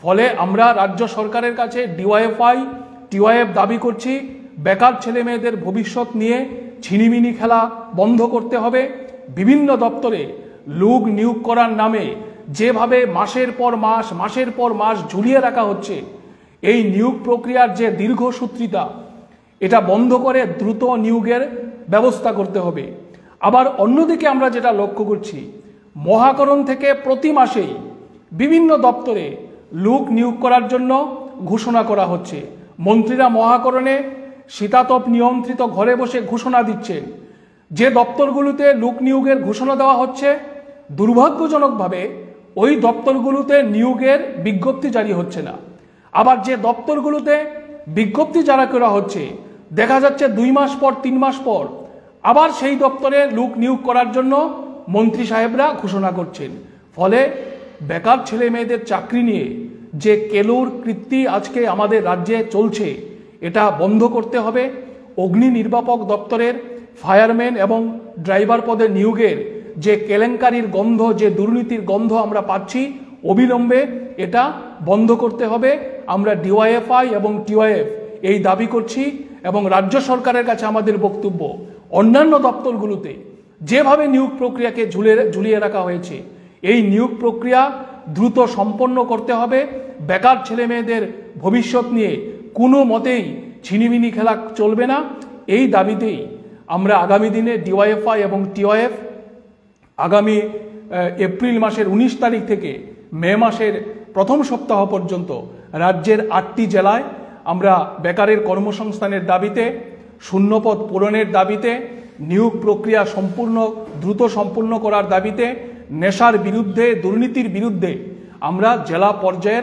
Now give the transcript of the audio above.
ফলে আমরা রাজ্য সরকারের কাছে ডিওয়াইএফআই টিওয়াইএফ দাবি করছি বেকার ছেলে মেয়েদের ভবিষ্যৎ নিয়ে ছিনিমিনি খেলা বন্ধ করতে হবে। বিভিন্ন দপ্তরে লোক নিয়োগ করার নামে যেভাবে মাসের পর মাস ঝুলিয়ে রাখা হচ্ছে, এই নিয়োগ প্রক্রিয়ার যে দীর্ঘসূত্রিতা, এটা বন্ধ করে দ্রুত নিয়োগের ব্যবস্থা করতে হবে। আবার অন্যদিকে আমরা যেটা লক্ষ্য করছি, মহাকরণ থেকে প্রতি মাসেই বিভিন্ন দপ্তরে লোক নিয়োগ করার জন্য ঘোষণা করা হচ্ছে। মন্ত্রীরা মহাকরণে শীতাতপ নিয়ন্ত্রিত ঘরে বসে ঘোষণা দিচ্ছেন। যে দপ্তরগুলোতে লোক নিয়োগের ঘোষণা দেওয়া হচ্ছে, দুর্ভাগ্যজনকভাবে ওই দপ্তরগুলোতে নিয়োগের বিজ্ঞপ্তি জারি হচ্ছে না। আবার যে দপ্তরগুলোতে বিজ্ঞপ্তি জারি করা হচ্ছে, দেখা যাচ্ছে 2 মাস পর 3 মাস পর আবার সেই দপ্তরে লোক নিয়োগ করার জন্য মন্ত্রী সাহেবরা ঘোষণা করছেন। ফলে বেকার ছেলে মেয়েদের চাকরি নিয়ে যে কেলোর কীর্তি আজকে আমাদের রাজ্যে চলছে, এটা বন্ধ করতে হবে। অগ্নি নির্বাপক দপ্তরের ফায়ারম্যান এবং ড্রাইভার পদে নিয়োগের যে কেলেঙ্কারির গন্ধ, যে দুর্নীতির গন্ধ আমরা পাচ্ছি, অবিলম্বে এটা বন্ধ করতে হবে। আমরা ডিওয়াইএফআই এবং টিওয়াইএফ এই দাবি করছি এবং রাজ্য সরকারের কাছে আমাদের বক্তব্য, অন্যান্য দপ্তরগুলোতে যেভাবে নিয়োগ প্রক্রিয়াকে ঝুলিয়ে রাখা হয়েছে, এই নিয়োগ প্রক্রিয়া দ্রুত সম্পন্ন করতে হবে। বেকার ছেলে মেয়েদের ভবিষ্যৎ নিয়ে কোনো মতেই ছিনিমিনি খেলা চলবে না। এই দাবিতেই আমরা আগামী দিনে ডিওয়াইএফআই এবং টিওয়াইএফ আগামী এপ্রিল মাসের 19 তারিখ থেকে মে মাসের প্রথম সপ্তাহ পর্যন্ত রাজ্যের 8টি জেলায় আমরা বেকারের কর্মসংস্থানের দাবিতে, শূন্যপদ পূরণের দাবিতে, নিয়োগ প্রক্রিয়া দ্রুত সম্পূর্ণ করার দাবিতে, নেশার বিরুদ্ধে, দুর্নীতির বিরুদ্ধে আমরা জেলা পর্যায়ের